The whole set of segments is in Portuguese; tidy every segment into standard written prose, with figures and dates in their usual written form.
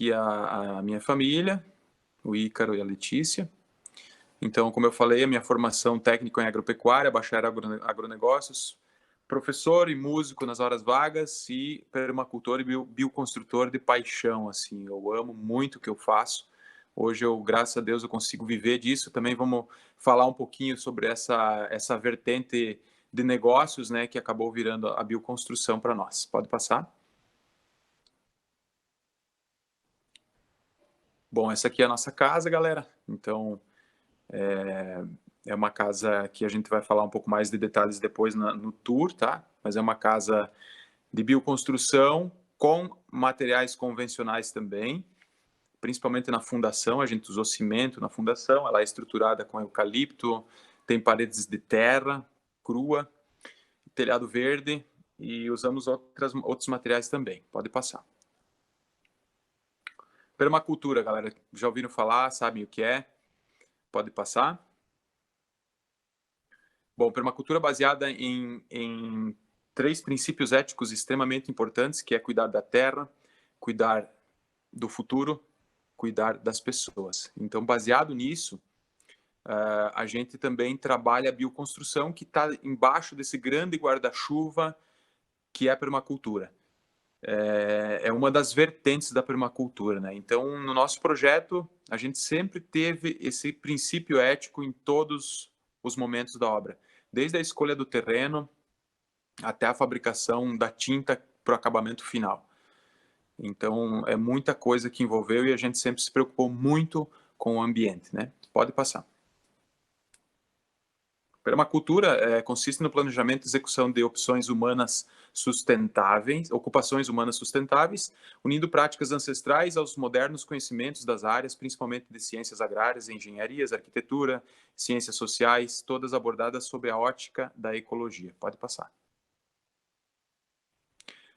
aqui a minha família, o Ícaro e a Letícia. Então, como eu falei, a minha formação técnica em agropecuária, bacharel em agronegócios, professor e músico nas horas vagas e permacultor e bioconstrutor de paixão, assim. Eu amo muito o que eu faço. Hoje, graças a Deus, eu consigo viver disso. Também vamos falar um pouquinho sobre essa vertente de negócios, né, que acabou virando a bioconstrução para nós. Pode passar? Bom, essa aqui é a nossa casa, galera. Então, é uma casa que a gente vai falar um pouco mais de detalhes depois no tour, tá? Mas é uma casa de bioconstrução com materiais convencionais também, principalmente na fundação. A gente usou cimento na fundação, ela é estruturada com eucalipto, tem paredes de terra crua, telhado verde e usamos outros materiais também. Pode passar. Permacultura, galera, já ouviram falar, sabem o que é? Pode passar. Bom, permacultura baseada em 3 princípios éticos extremamente importantes, que é cuidar da terra, cuidar do futuro, cuidar das pessoas. Então, baseado nisso, a gente também trabalha a bioconstrução, que está embaixo desse grande guarda-chuva que é a permacultura. É uma das vertentes da permacultura, né? Então, no nosso projeto, a gente sempre teve esse princípio ético em todos os momentos da obra, desde a escolha do terreno até a fabricação da tinta para o acabamento final. Então, é muita coisa que envolveu e a gente sempre se preocupou muito com o ambiente, né? Pode passar. Permacultura consiste no planejamento e execução de opções humanas sustentáveis, ocupações humanas sustentáveis, unindo práticas ancestrais aos modernos conhecimentos das áreas, principalmente de ciências agrárias, engenharias, arquitetura, ciências sociais, todas abordadas sob a ótica da ecologia. Pode passar.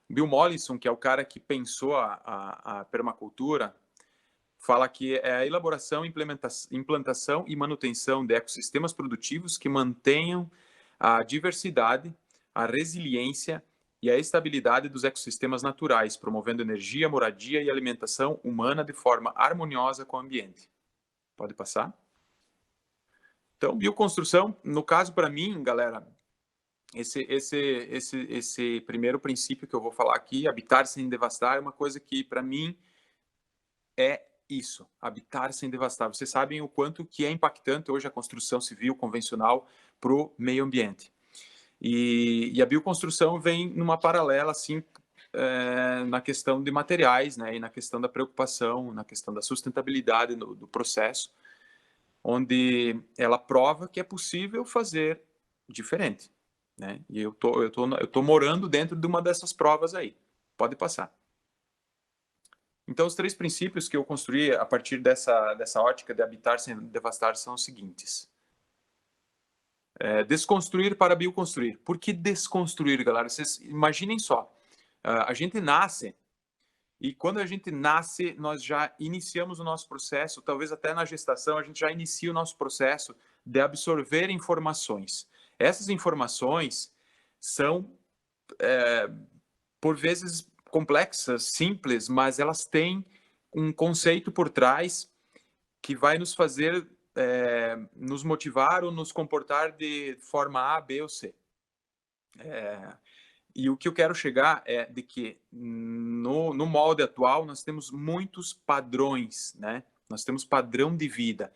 Bill Mollison, que é o cara que pensou a permacultura, fala que é a elaboração, implantação e manutenção de ecossistemas produtivos que mantenham a diversidade, a resiliência e a estabilidade dos ecossistemas naturais, promovendo energia, moradia e alimentação humana de forma harmoniosa com o ambiente. Pode passar? Então, bioconstrução, no caso para mim, galera, esse primeiro princípio que eu vou falar aqui, habitar sem devastar, é uma coisa que para mim é isso, habitar sem devastar. Vocês sabem o quanto que é impactante hoje a construção civil convencional para o meio ambiente. E a bioconstrução vem numa paralela, assim, na questão de materiais, né, e na questão da preocupação, na questão da sustentabilidade do processo, onde ela prova que é possível fazer diferente, né? E eu tô morando dentro de uma dessas provas aí. Pode passar. Então, os 3 princípios que eu construí a partir dessa ótica de habitar sem devastar são os seguintes. Desconstruir para bioconstruir. Por que desconstruir, galera? Vocês imaginem só. A gente nasce e quando a gente nasce, nós já iniciamos o nosso processo, talvez até na gestação, a gente já inicia o nosso processo de absorver informações. Essas informações são, por vezes, complexas, simples, mas elas têm um conceito por trás que vai nos fazer nos motivar ou nos comportar de forma A, B ou C. E o que eu quero chegar é de que no molde atual nós temos muitos padrões, né? Nós temos padrão de vida.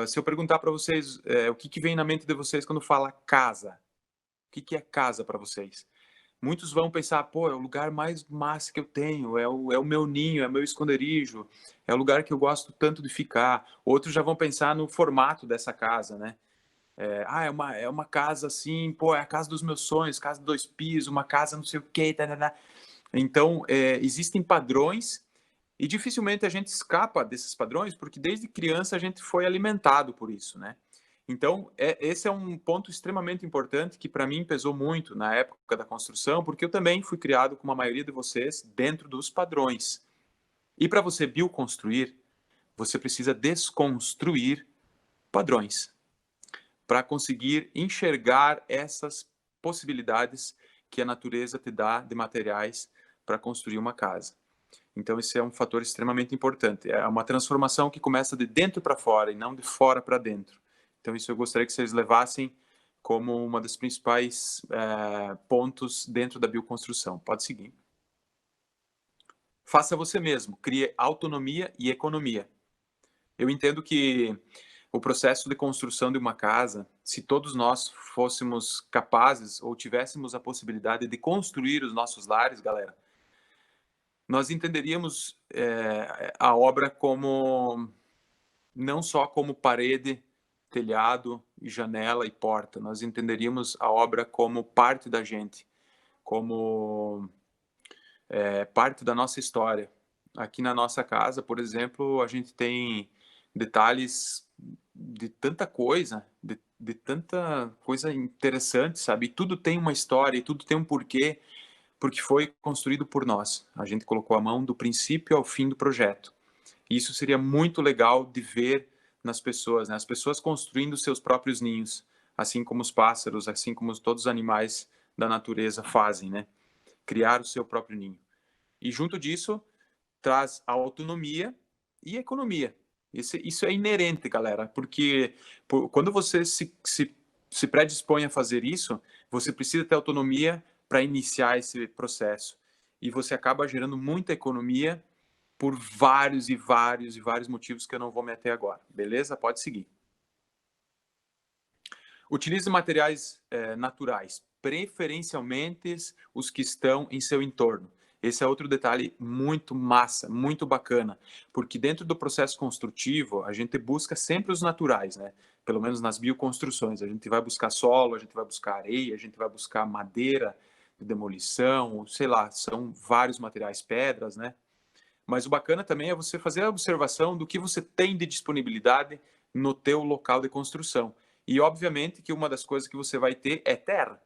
Se eu perguntar para vocês o que vem na mente de vocês quando fala casa, o que é casa para vocês? Muitos vão pensar, pô, é o lugar mais massa que eu tenho, é o meu ninho, é o meu esconderijo, é o lugar que eu gosto tanto de ficar. Outros já vão pensar no formato dessa casa, né? É uma casa assim, pô, é a casa dos meus sonhos, casa de 2 pisos, uma casa não sei o quê. Tá. Então, existem padrões e dificilmente a gente escapa desses padrões, porque desde criança a gente foi alimentado por isso, né? Então, esse é um ponto extremamente importante que para mim pesou muito na época da construção, porque eu também fui criado, como a maioria de vocês, dentro dos padrões. E para você bioconstruir, você precisa desconstruir padrões para conseguir enxergar essas possibilidades que a natureza te dá de materiais para construir uma casa. Então, esse é um fator extremamente importante. É uma transformação que começa de dentro para fora e não de fora para dentro. Então, isso eu gostaria que vocês levassem como uma das principais pontos dentro da bioconstrução. Pode seguir. Faça você mesmo, crie autonomia e economia. Eu entendo que o processo de construção de uma casa, se todos nós fôssemos capazes ou tivéssemos a possibilidade de construir os nossos lares, galera, nós entenderíamos a obra como não só como parede, telhado, janela e porta. Nós entenderíamos a obra como parte da gente, como parte da nossa história. Aqui na nossa casa, por exemplo, a gente tem detalhes de tanta coisa, de tanta coisa interessante, sabe? E tudo tem uma história, e tudo tem um porquê, porque foi construído por nós. A gente colocou a mão do princípio ao fim do projeto. E isso seria muito legal de ver nas pessoas, né? As pessoas construindo seus próprios ninhos, assim como os pássaros, assim como todos os animais da natureza fazem, né? Criar o seu próprio ninho. E junto disso, traz a autonomia e a economia. Isso é inerente, galera, porque quando você se predispõe a fazer isso, você precisa ter autonomia para iniciar esse processo. E você acaba gerando muita economia por vários e vários e vários motivos que eu não vou meter agora. Beleza? Pode seguir. Utilize materiais naturais, preferencialmente os que estão em seu entorno. Esse é outro detalhe muito massa, muito bacana, porque dentro do processo construtivo, a gente busca sempre os naturais, né? Pelo menos nas bioconstruções. A gente vai buscar solo, a gente vai buscar areia, a gente vai buscar madeira de demolição, sei lá, são vários materiais, pedras, né? Mas o bacana também é você fazer a observação do que você tem de disponibilidade no teu local de construção. E obviamente que uma das coisas que você vai ter é terra.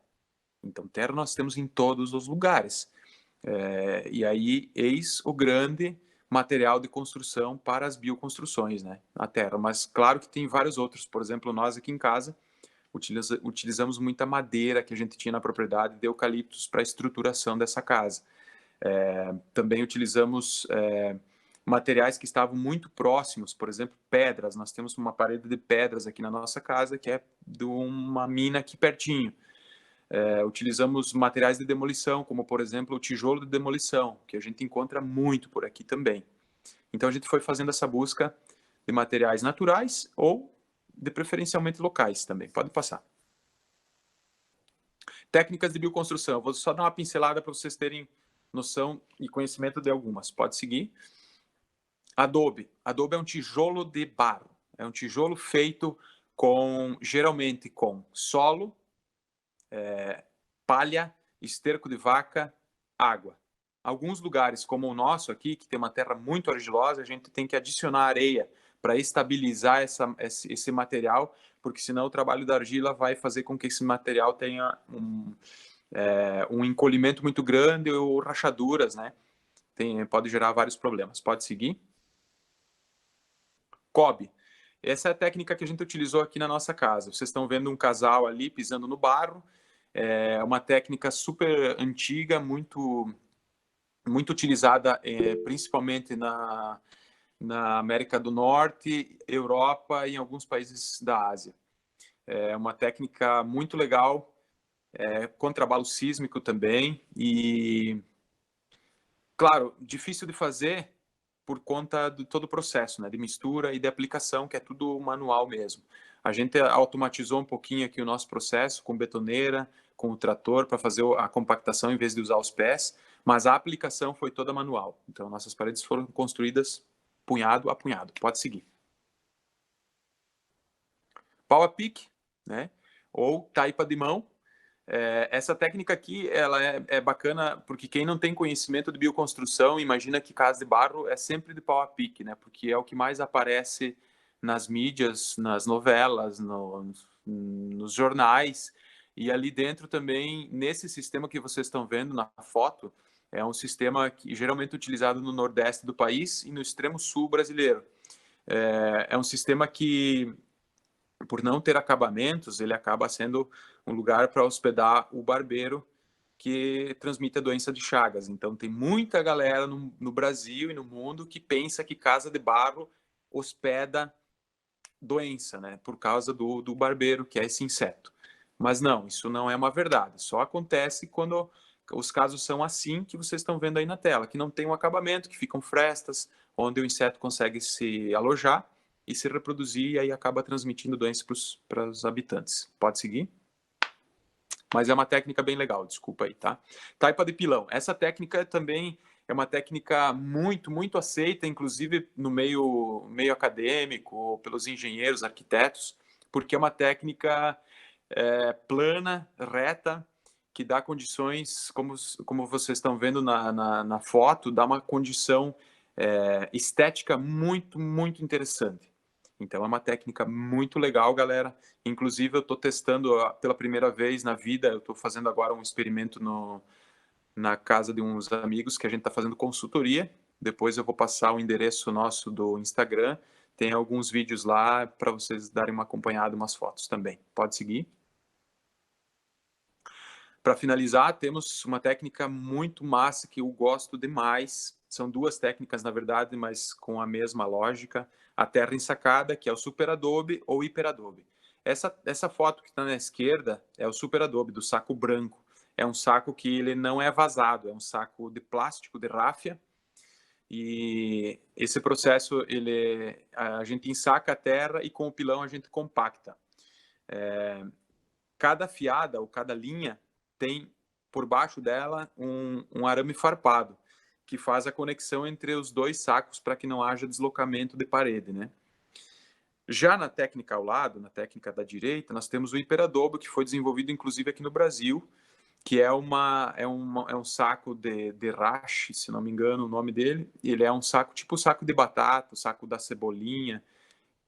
Então, terra nós temos em todos os lugares. E aí, eis o grande material de construção para as bioconstruções, né? A terra. Mas claro que tem vários outros. Por exemplo, nós aqui em casa utilizamos muita madeira que a gente tinha na propriedade de eucaliptos para a estruturação dessa casa. Também utilizamos materiais que estavam muito próximos, por exemplo, pedras. Nós temos uma parede de pedras aqui na nossa casa, que é de uma mina aqui pertinho. Utilizamos materiais de demolição, como, por exemplo, o tijolo de demolição, que a gente encontra muito por aqui também. Então, a gente foi fazendo essa busca de materiais naturais ou, de preferencialmente, locais também. Pode passar. Técnicas de bioconstrução. Eu vou só dar uma pincelada para vocês terem noção e conhecimento de algumas. Pode seguir. Adobe. Adobe é um tijolo de barro. É um tijolo feito geralmente com solo, palha, esterco de vaca, água. Alguns lugares, como o nosso aqui, que tem uma terra muito argilosa, a gente tem que adicionar areia para estabilizar esse material, porque senão o trabalho da argila vai fazer com que esse material tenha um encolhimento muito grande ou rachaduras, né? Pode gerar vários problemas. Pode seguir. Cobe. Essa é a técnica que a gente utilizou aqui na nossa casa. Vocês estão vendo um casal ali pisando no barro. É uma técnica super antiga, muito utilizada principalmente na América do Norte, Europa e em alguns países da Ásia. É uma técnica muito legal, contra abalo sísmico também. E, claro, difícil de fazer por conta de todo o processo, né, de mistura e de aplicação, que é tudo manual mesmo. A gente automatizou um pouquinho aqui o nosso processo com betoneira, com o trator para fazer a compactação em vez de usar os pés, mas a aplicação foi toda manual. Então, nossas paredes foram construídas punhado a punhado. Pode seguir. Pau a pique, né, ou taipa de mão. Essa técnica aqui ela é bacana porque quem não tem conhecimento de bioconstrução imagina que casa de barro é sempre de pau a pique, né? Porque é o que mais aparece nas mídias, nas novelas, nos jornais e ali dentro também nesse sistema que vocês estão vendo na foto é um sistema que geralmente utilizado no nordeste do país e no extremo sul brasileiro. É um sistema que por não ter acabamentos, ele acaba sendo um lugar para hospedar o barbeiro que transmite a doença de Chagas. Então, tem muita galera no Brasil e no mundo que pensa que casa de barro hospeda doença, né? Por causa do barbeiro, que é esse inseto. Mas não, isso não é uma verdade. Só acontece quando os casos são assim que vocês estão vendo aí na tela, que não tem um acabamento, que ficam frestas, onde o inseto consegue se alojar e se reproduzir e aí acaba transmitindo doença para os habitantes. Pode seguir? Mas é uma técnica bem legal, desculpa aí, tá? Taipa de pilão. Essa técnica também é uma técnica muito aceita, inclusive no meio acadêmico, pelos engenheiros, arquitetos, porque é uma técnica plana, reta, que dá condições, como vocês estão vendo na foto, dá uma condição estética muito interessante. Então, é uma técnica muito legal, galera. Inclusive, eu estou testando pela primeira vez na vida, eu estou fazendo agora um experimento na casa de uns amigos que a gente está fazendo consultoria. Depois eu vou passar o endereço nosso do Instagram. Tem alguns vídeos lá para vocês darem uma acompanhada, umas fotos também. Pode seguir. Para finalizar, temos uma técnica muito massa que eu gosto demais. São duas técnicas, na verdade, mas com a mesma lógica. A terra ensacada, que é o super adobe ou hiper adobe. Essa foto que está na esquerda é o super adobe, do saco branco. É um saco que ele não é vazado, é um saco de plástico, de ráfia. E esse processo, a gente ensaca a terra e com o pilão a gente compacta. Cada fiada ou cada linha tem por baixo dela um arame farpado, que faz a conexão entre os dois sacos para que não haja deslocamento de parede, né? Já na técnica ao lado, na técnica da direita, nós temos o hiperadobo, que foi desenvolvido inclusive aqui no Brasil, que é um saco de rache, se não me engano o nome dele. Ele é um saco tipo o saco de batata, o saco da cebolinha,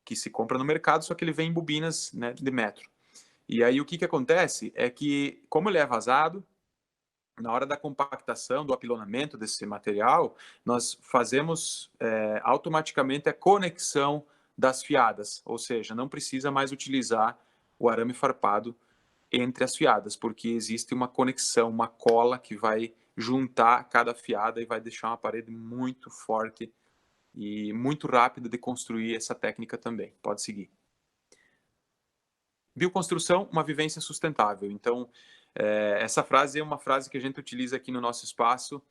que se compra no mercado, só que ele vem em bobinas, né, de metro. E aí o que acontece é que, como ele é vazado, na hora da compactação, do apilonamento desse material, nós fazemos automaticamente a conexão das fiadas, ou seja, não precisa mais utilizar o arame farpado entre as fiadas, porque existe uma conexão, uma cola que vai juntar cada fiada e vai deixar uma parede muito forte e muito rápida de construir essa técnica também. Pode seguir. Bioconstrução, uma vivência sustentável. Então, essa frase é uma frase que a gente utiliza aqui no nosso espaço,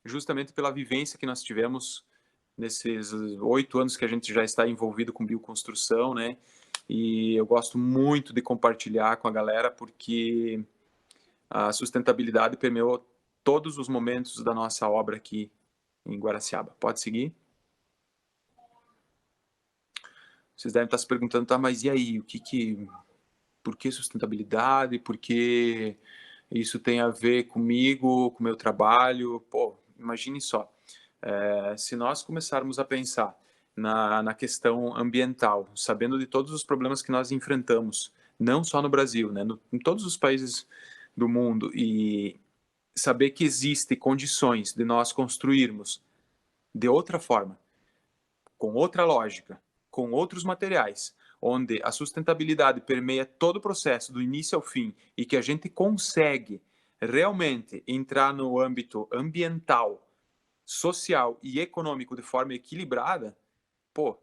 justamente pela vivência que nós tivemos nesses 8 anos que a gente já está envolvido com bioconstrução, né? E eu gosto muito de compartilhar com a galera, porque a sustentabilidade permeou todos os momentos da nossa obra aqui em Guaraciaba. Pode seguir? Vocês devem estar se perguntando, tá, mas e aí, por que sustentabilidade? Por que isso tem a ver comigo, com o meu trabalho? Pô, imagine só, se nós começarmos a pensar na questão ambiental, sabendo de todos os problemas que nós enfrentamos, não só no Brasil, né, em todos os países do mundo, e saber que existem condições de nós construirmos de outra forma, com outra lógica, com outros materiais, onde a sustentabilidade permeia todo o processo, do início ao fim, e que a gente consegue realmente entrar no âmbito ambiental, social e econômico de forma equilibrada, pô,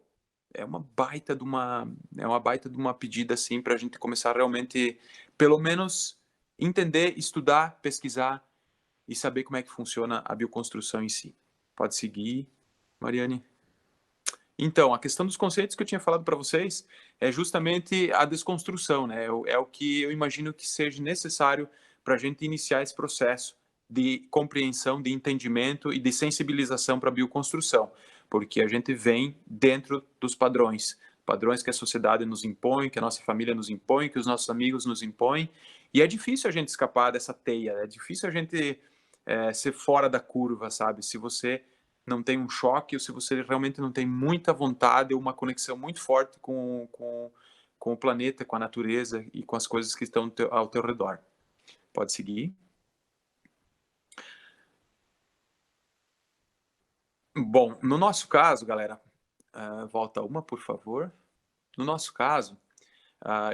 é uma baita de uma pedida assim para a gente começar realmente, pelo menos, entender, estudar, pesquisar e saber como é que funciona a bioconstrução em si. Pode seguir, Mariane. Então, a questão dos conceitos que eu tinha falado para vocês é justamente a desconstrução, né? É o que eu imagino que seja necessário para a gente iniciar esse processo de compreensão, de entendimento e de sensibilização para a bioconstrução, porque a gente vem dentro dos padrões que a sociedade nos impõe, que a nossa família nos impõe, que os nossos amigos nos impõem, e é difícil a gente escapar dessa teia, é difícil a gente ser fora da curva, sabe? Se você não tem um choque, ou se você realmente não tem muita vontade ou uma conexão muito forte com o planeta, com a natureza e com as coisas que estão ao teu redor. Pode seguir. Bom, no nosso caso, galera, volta uma, por favor. No nosso caso,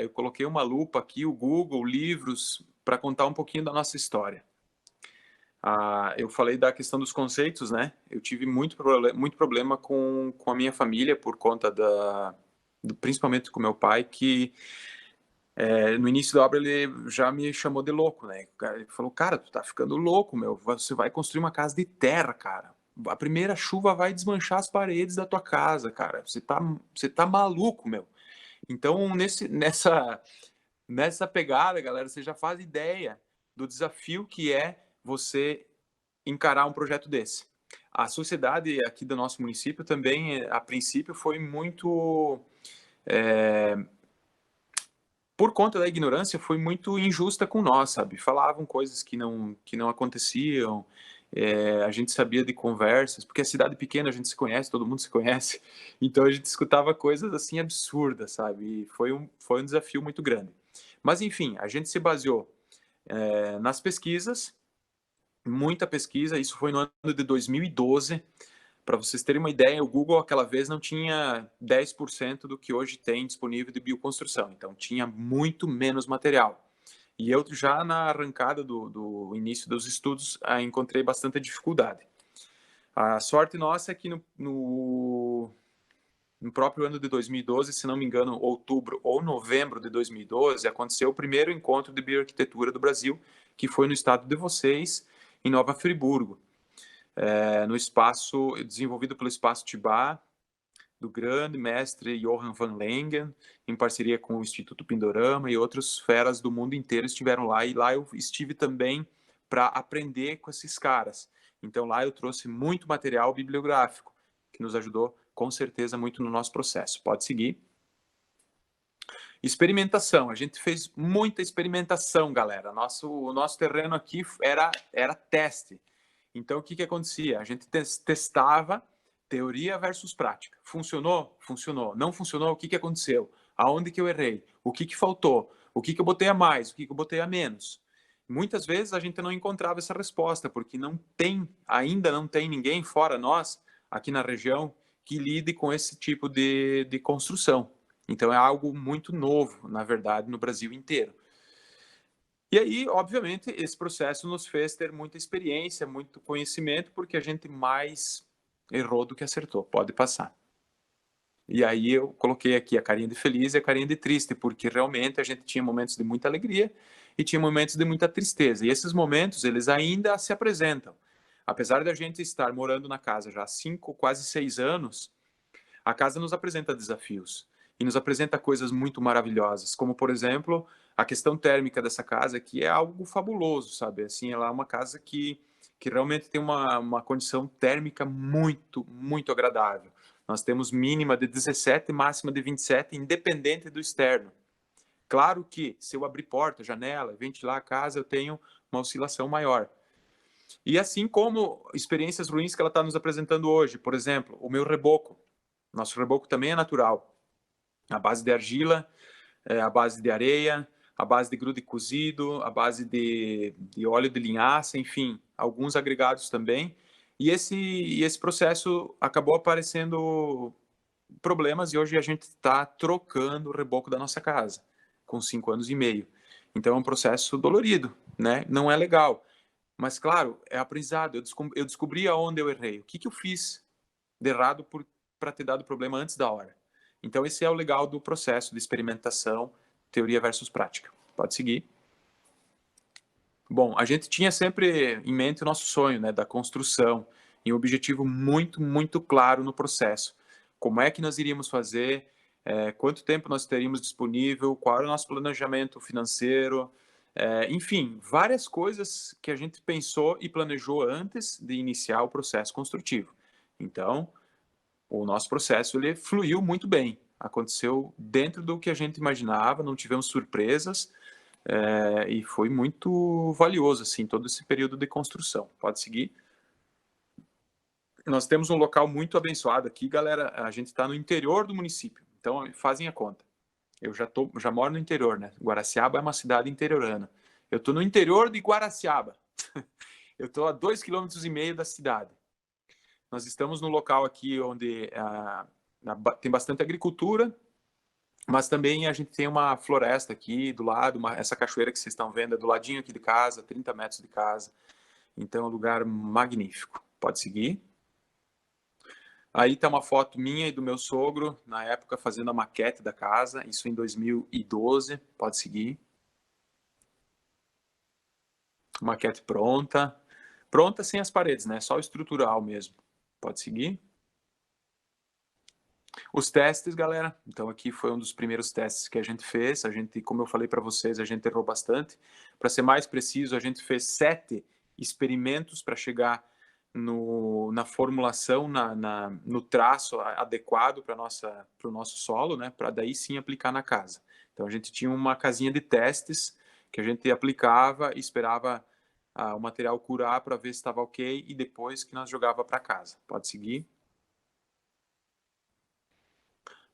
eu coloquei uma lupa aqui, o Google, livros, para contar um pouquinho da nossa história. Eu falei da questão dos conceitos, né? Eu tive muito problema com a minha família por conta principalmente com meu pai, que no início da obra ele já me chamou de louco, né? Ele falou, cara, tu tá ficando louco, meu. Você vai construir uma casa de terra, cara. A primeira chuva vai desmanchar as paredes da tua casa, cara. Você tá maluco, meu. Então, nessa pegada, galera, você já faz ideia do desafio que é você encarar um projeto desse. A sociedade aqui do nosso município também, a princípio, foi muito... por conta da ignorância, foi muito injusta com nós, sabe? Falavam coisas que não aconteciam, a gente sabia de conversas, porque a cidade pequena a gente se conhece, todo mundo se conhece, então a gente escutava coisas assim absurdas, sabe? E foi um desafio muito grande. Mas enfim, a gente se baseou nas pesquisas, muita pesquisa, isso foi no ano de 2012. Para vocês terem uma ideia, o Google aquela vez não tinha 10% do que hoje tem disponível de bioconstrução, então tinha muito menos material. E eu já na arrancada do início dos estudos encontrei bastante dificuldade. A sorte nossa é que no próprio ano de 2012, se não me engano, outubro ou novembro de 2012, aconteceu o primeiro encontro de bioarquitetura do Brasil, que foi no estado de vocês, em Nova Friburgo, no espaço desenvolvido pelo Espaço Tibá, do grande mestre Johann van Lengen, em parceria com o Instituto Pindorama, e outras feras do mundo inteiro estiveram lá, e lá eu estive também para aprender com esses caras. Então lá eu trouxe muito material bibliográfico, que nos ajudou com certeza muito no nosso processo. Pode seguir. Experimentação, a gente fez muita experimentação, galera. O nosso terreno aqui era teste. Então, o que acontecia? A gente testava teoria versus prática. Funcionou? Funcionou. Não funcionou? O que aconteceu? Aonde que eu errei? O que faltou? O que eu botei a mais? O que eu botei a menos? Muitas vezes a gente não encontrava essa resposta, porque ainda não tem ninguém fora nós, aqui na região, que lide com esse tipo de construção. Então, é algo muito novo, na verdade, no Brasil inteiro. E aí, obviamente, esse processo nos fez ter muita experiência, muito conhecimento, porque a gente mais errou do que acertou. Pode passar. E aí eu coloquei aqui a carinha de feliz e a carinha de triste, porque realmente a gente tinha momentos de muita alegria e tinha momentos de muita tristeza. E esses momentos, eles ainda se apresentam. Apesar da gente estar morando na casa já há 5, quase 6 anos, a casa nos apresenta desafios e nos apresenta coisas muito maravilhosas, como, por exemplo, a questão térmica dessa casa, que é algo fabuloso, sabe? Assim, ela é uma casa que realmente tem uma condição térmica muito, muito agradável. Nós temos mínima de 17 e máxima de 27, independente do externo. Claro que, se eu abrir porta, janela, ventilar a casa, eu tenho uma oscilação maior. E assim como experiências ruins que ela está nos apresentando hoje, por exemplo, o meu reboco. Nosso reboco também é natural. A base de argila, a base de areia, a base de grude cozido, a base de óleo de linhaça, enfim, alguns agregados também. E esse processo acabou aparecendo problemas e hoje a gente está trocando o reboco da nossa casa, com 5 anos e meio. Então é um processo dolorido, né? Não é legal. Mas, claro, é aprendizado. Eu descobri aonde eu errei. O que eu fiz de errado para ter dado problema antes da hora. Então, esse é o legal do processo de experimentação, teoria versus prática. Pode seguir. Bom, a gente tinha sempre em mente o nosso sonho, né, da construção, e um objetivo muito, muito claro no processo. Como é que nós iríamos fazer, quanto tempo nós teríamos disponível, qual era o nosso planejamento financeiro, enfim, várias coisas que a gente pensou e planejou antes de iniciar o processo construtivo. Então, o nosso processo ele fluiu muito bem. Aconteceu dentro do que a gente imaginava, não tivemos surpresas, e foi muito valioso assim todo esse período de construção. Pode seguir. Nós temos um local muito abençoado aqui, galera. A gente está no interior do município, então fazem a conta. Eu já moro no interior, né? Guaraciaba é uma cidade interiorana. Eu estou no interior de Guaraciaba. Eu estou a 2,5 km da cidade. Nós estamos no local aqui onde tem bastante agricultura, mas também a gente tem uma floresta aqui do lado, essa cachoeira que vocês estão vendo é do ladinho aqui de casa, 30 metros de casa. Então é um lugar magnífico. Pode seguir. Aí está uma foto minha e do meu sogro, na época, fazendo a maquete da casa, isso em 2012. Pode seguir. Maquete pronta. Pronta sem as paredes, né? Só o estrutural mesmo. Pode seguir. Os testes, galera. Então aqui foi um dos primeiros testes que a gente fez. A gente, como eu falei para vocês, a gente errou bastante. Para ser mais preciso, a gente fez 7 experimentos para chegar na formulação, no traço adequado para o nosso solo, né? Para daí sim aplicar na casa. Então a gente tinha uma casinha de testes que a gente aplicava e esperava o material curar para ver se estava ok e depois que nós jogava para casa. Pode seguir.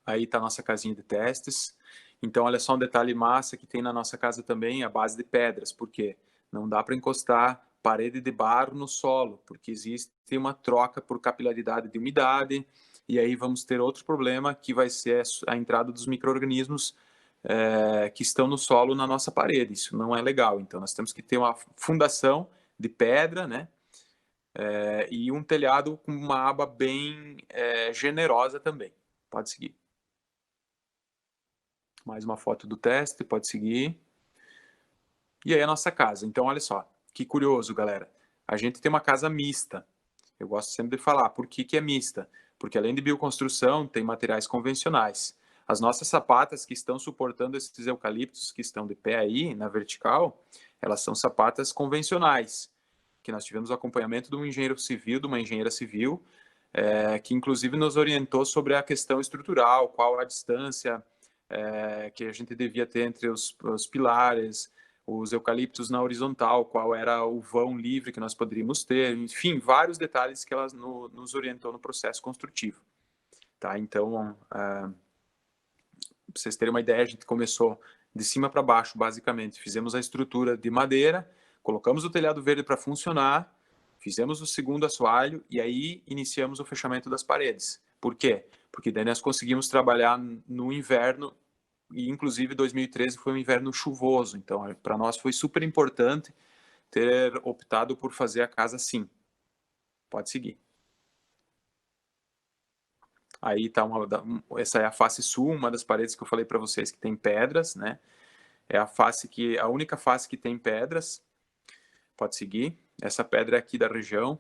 Aí está a nossa casinha de testes. Então, olha só um detalhe massa que tem na nossa casa também, a base de pedras. Por quê? Não dá para encostar parede de barro no solo, porque existe uma troca por capilaridade de umidade, e aí vamos ter outro problema, que vai ser a entrada dos micro-organismos que estão no solo na nossa parede. Isso não é legal. Então, nós temos que ter uma fundação de pedra, né? E um telhado com uma aba bem generosa também. Pode seguir. Mais uma foto do teste, pode seguir. E aí a nossa casa. Então, olha só, que curioso, galera. A gente tem uma casa mista. Eu gosto sempre de falar. Por que é mista? Porque além de bioconstrução, tem materiais convencionais. As nossas sapatas que estão suportando esses eucaliptos que estão de pé aí, na vertical, elas são sapatas convencionais, que nós tivemos o acompanhamento de um engenheiro civil, de uma engenheira civil, que inclusive nos orientou sobre a questão estrutural, qual a distância que a gente devia ter entre os pilares, os eucaliptos na horizontal, qual era o vão livre que nós poderíamos ter, enfim, vários detalhes que ela nos orientou no processo construtivo. Tá? Então, para vocês terem uma ideia, a gente começou de cima para baixo, basicamente. Fizemos a estrutura de madeira, colocamos o telhado verde para funcionar, fizemos o segundo assoalho e aí iniciamos o fechamento das paredes. Por quê? Porque daí nós conseguimos trabalhar no inverno e inclusive 2013 foi um inverno chuvoso, então para nós foi super importante ter optado por fazer a casa assim. Pode seguir. Aí tá essa é a face sul, uma das paredes que eu falei para vocês que tem pedras, né? É a única face que tem pedras. Pode seguir. Essa pedra é aqui da região.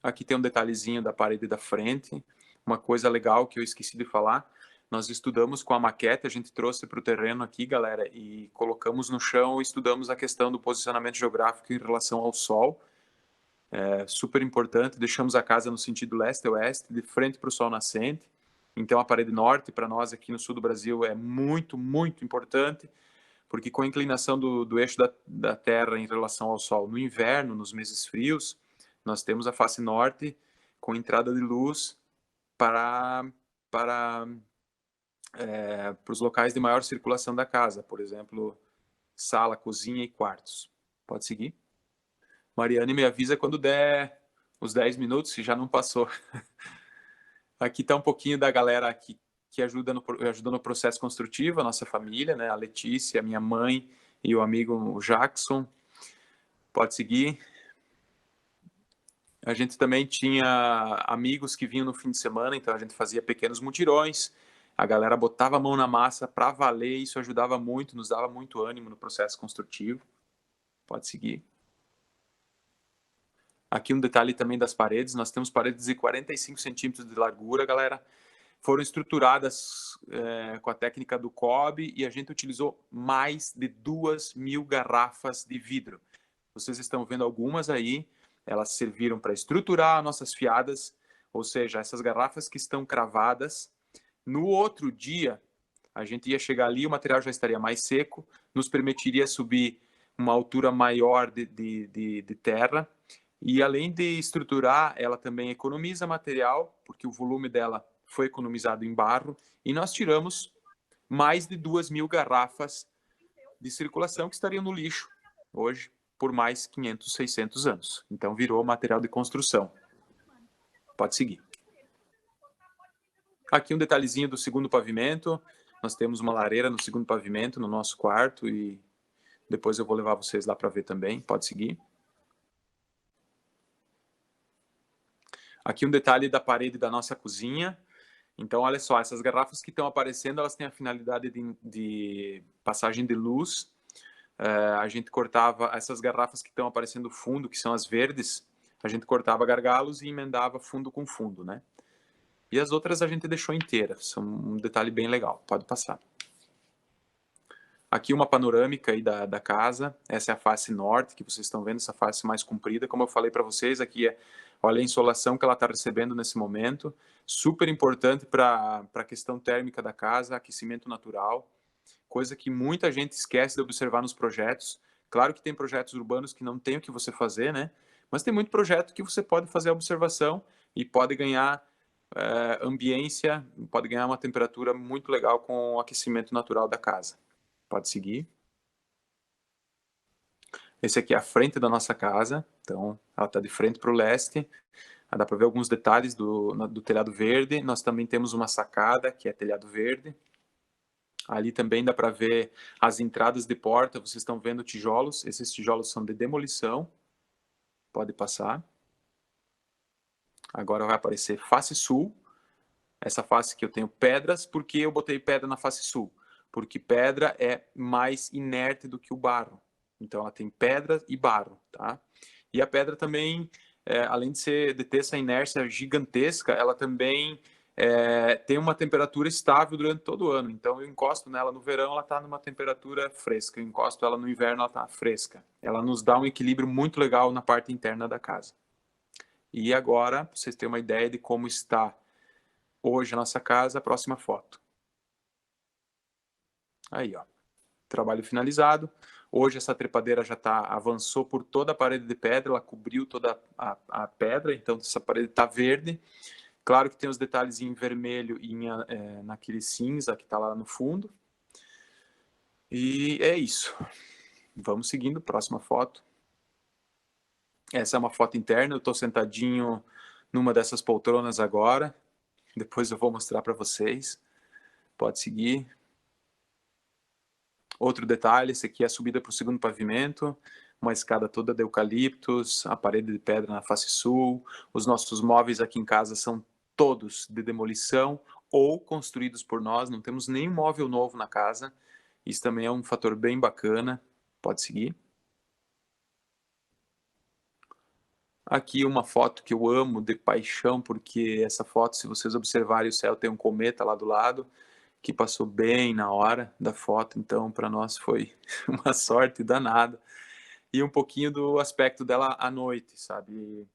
Aqui tem um detalhezinho da parede da frente. Uma coisa legal que eu esqueci de falar, nós estudamos com a maquete, a gente trouxe para o terreno aqui, galera, e colocamos no chão e estudamos a questão do posicionamento geográfico em relação ao sol. É super importante, deixamos a casa no sentido leste-oeste, de frente para o sol nascente. Então a parede norte, para nós aqui no sul do Brasil, é muito, muito importante, porque com a inclinação do eixo da Terra em relação ao sol no inverno, nos meses frios, nós temos a face norte com entrada de luz para os locais de maior circulação da casa, por exemplo, sala, cozinha e quartos. Pode seguir. Mariane me avisa quando der os 10 minutos, se já não passou. Aqui está um pouquinho da galera aqui que ajuda no processo construtivo, a nossa família, né? A Letícia, a minha mãe e o amigo Jackson. Pode seguir. A gente também tinha amigos que vinham no fim de semana, então a gente fazia pequenos mutirões. A galera botava a mão na massa para valer, isso ajudava muito, nos dava muito ânimo no processo construtivo. Pode seguir. Aqui um detalhe também das paredes, nós temos paredes de 45 centímetros de largura, galera. Foram estruturadas com a técnica do COB e a gente utilizou mais de 2.000 garrafas de vidro. Vocês estão vendo algumas aí, elas serviram para estruturar nossas fiadas, ou seja, essas garrafas que estão cravadas. No outro dia, a gente ia chegar ali, o material já estaria mais seco, nos permitiria subir uma altura maior de terra. E além de estruturar, ela também economiza material, porque o volume dela foi economizado em barro, e nós tiramos mais de 2.000 garrafas de circulação que estariam no lixo hoje por mais 500, 600 anos. Então virou material de construção. Pode seguir. Aqui um detalhezinho do segundo pavimento. Nós temos uma lareira no segundo pavimento, no nosso quarto, e depois eu vou levar vocês lá para ver também. Pode seguir. Aqui um detalhe da parede da nossa cozinha. Então, olha só, essas garrafas que estão aparecendo, elas têm a finalidade de passagem de luz. A gente cortava essas garrafas que estão aparecendo fundo, que são as verdes, a gente cortava gargalos e emendava fundo com fundo, né? E as outras a gente deixou inteiras, são um detalhe bem legal, pode passar. Aqui uma panorâmica aí da casa, essa é a face norte, que vocês estão vendo, essa face mais comprida. Como eu falei para vocês, aqui olha a insolação que ela está recebendo nesse momento, super importante para a questão térmica da casa, aquecimento natural, coisa que muita gente esquece de observar nos projetos. Claro que tem projetos urbanos que não tem o que você fazer, né? Mas tem muito projeto que você pode fazer a observação e pode ganhar ambiência, pode ganhar uma temperatura muito legal com o aquecimento natural da casa. Pode seguir. Esse aqui é a frente da nossa casa, então ela está de frente para o leste. Dá para ver alguns detalhes do telhado verde. Nós também temos uma sacada, que é telhado verde. Ali também dá para ver as entradas de porta. Vocês estão vendo tijolos. Esses tijolos são de demolição. Pode passar. Agora vai aparecer face sul. Essa face que eu tenho pedras. Por que eu botei pedra na face sul? Porque pedra é mais inerte do que o barro. Então ela tem pedra e barro, tá? E a pedra também, além de ter essa inércia gigantesca, ela também tem uma temperatura estável durante todo o ano. Então eu encosto nela no verão, ela está numa temperatura fresca. Eu encosto ela no inverno, ela está fresca. Ela nos dá um equilíbrio muito legal na parte interna da casa. E agora, para vocês terem uma ideia de como está hoje a nossa casa, a próxima foto. Aí, ó. Trabalho finalizado. Hoje essa trepadeira já avançou por toda a parede de pedra, ela cobriu toda a pedra, então essa parede está verde. Claro que tem os detalhes em vermelho e naquele cinza que está lá no fundo. E é isso. Vamos seguindo, próxima foto. Essa é uma foto interna, eu estou sentadinho numa dessas poltronas agora. Depois eu vou mostrar para vocês. Pode seguir. Outro detalhe, esse aqui é a subida para o segundo pavimento, uma escada toda de eucaliptos, a parede de pedra na face sul. Os nossos móveis aqui em casa são todos de demolição ou construídos por nós, não temos nenhum móvel novo na casa. Isso também é um fator bem bacana. Pode seguir. Aqui uma foto que eu amo de paixão, porque essa foto, se vocês observarem, o céu tem um cometa lá do lado, que passou bem na hora da foto, então para nós foi uma sorte danada. E um pouquinho do aspecto dela à noite, sabe?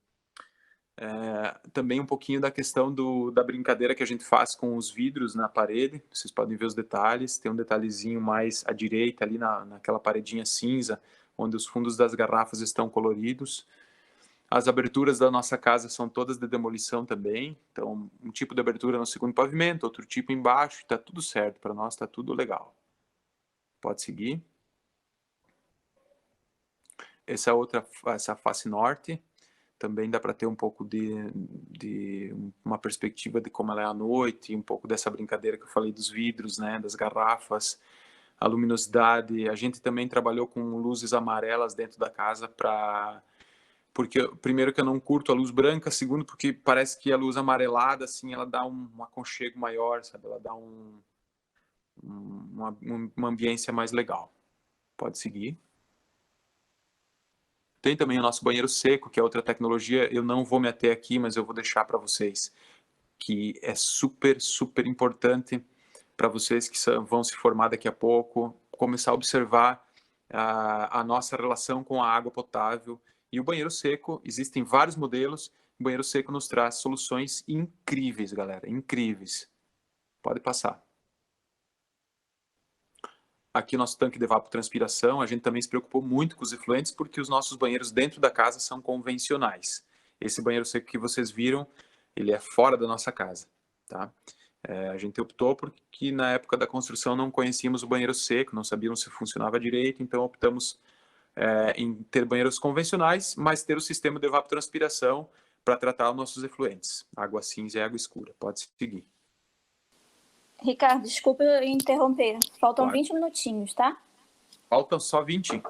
Também um pouquinho da questão da brincadeira que a gente faz com os vidros na parede. Vocês podem ver os detalhes. Tem um detalhezinho mais à direita, ali naquela paredinha cinza, onde os fundos das garrafas estão coloridos. As aberturas da nossa casa são todas de demolição também. Então, um tipo de abertura no segundo pavimento, outro tipo embaixo. Está tudo certo para nós, está tudo legal. Pode seguir. Essa face norte. Também dá para ter um pouco de uma perspectiva de como ela é à noite, um pouco dessa brincadeira que eu falei dos vidros, né, das garrafas, a luminosidade. A gente também trabalhou com luzes amarelas dentro da casa porque primeiro que eu não curto a luz branca, segundo porque parece que a luz amarelada assim, ela dá um aconchego maior, sabe? Ela dá uma ambiência mais legal. Pode seguir. Tem também o nosso banheiro seco, que é outra tecnologia, eu não vou me ater aqui, mas eu vou deixar para vocês, que é super, super importante para vocês que vão se formar daqui a pouco, começar a observar a nossa relação com a água potável. E o banheiro seco, existem vários modelos, o banheiro seco nos traz soluções incríveis, galera, incríveis. Pode passar. Aqui o nosso tanque de evapotranspiração, a gente também se preocupou muito com os efluentes, porque os nossos banheiros dentro da casa são convencionais. Esse banheiro seco que vocês viram, ele é fora da nossa casa, tá? A gente optou porque na época da construção não conhecíamos o banheiro seco, não sabíamos se funcionava direito, então optamos em ter banheiros convencionais, mas ter o sistema de evapotranspiração para tratar os nossos efluentes, água cinza e água escura. Pode seguir. Ricardo, desculpa interromper. Faltam Claro. 20 minutinhos, tá? Faltam só 20?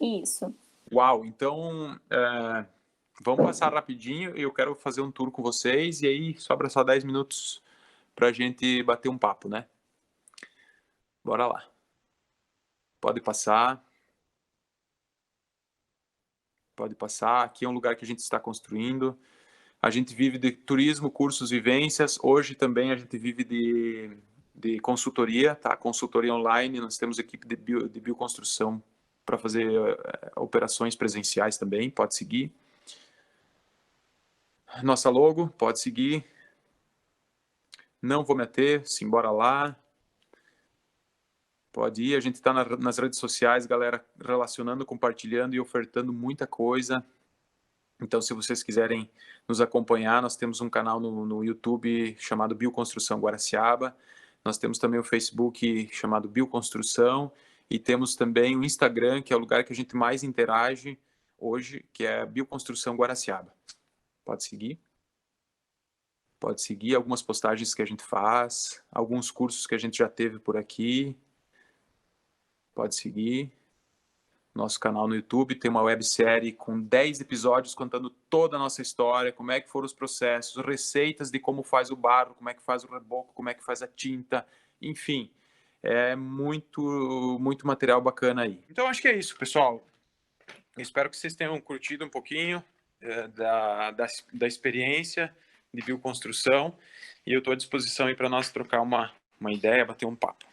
Isso. Uau, então Vamos passar rapidinho e eu quero fazer um tour com vocês e aí sobra só 10 minutos para a gente bater um papo, né? Bora lá. Pode passar. Pode passar. Aqui é um lugar que a gente está construindo. A gente vive de turismo, cursos, vivências. Hoje também a gente vive de consultoria, tá? Consultoria online. Nós temos equipe de bioconstrução para fazer operações presenciais também. Pode seguir. Nossa logo, pode seguir. Não vou meter, simbora lá. Pode ir, a gente está nas redes sociais, galera, relacionando, compartilhando e ofertando muita coisa. Então, se vocês quiserem nos acompanhar, nós temos um canal no YouTube chamado Bioconstrução Guaraciaba. Nós temos também o Facebook chamado Bioconstrução. E temos também o Instagram, que é o lugar que a gente mais interage hoje, que é Bioconstrução Guaraciaba. Pode seguir. Pode seguir algumas postagens que a gente faz, alguns cursos que a gente já teve por aqui. Pode seguir. Nosso canal no YouTube tem uma websérie com 10 episódios contando toda a nossa história, como é que foram os processos, receitas de como faz o barro, como é que faz o reboco, como é que faz a tinta, enfim. É muito material bacana aí. Então, acho que é isso, pessoal. Espero que vocês tenham curtido um pouquinho da experiência de bioconstrução e eu estou à disposição aí para nós trocar uma ideia, bater um papo.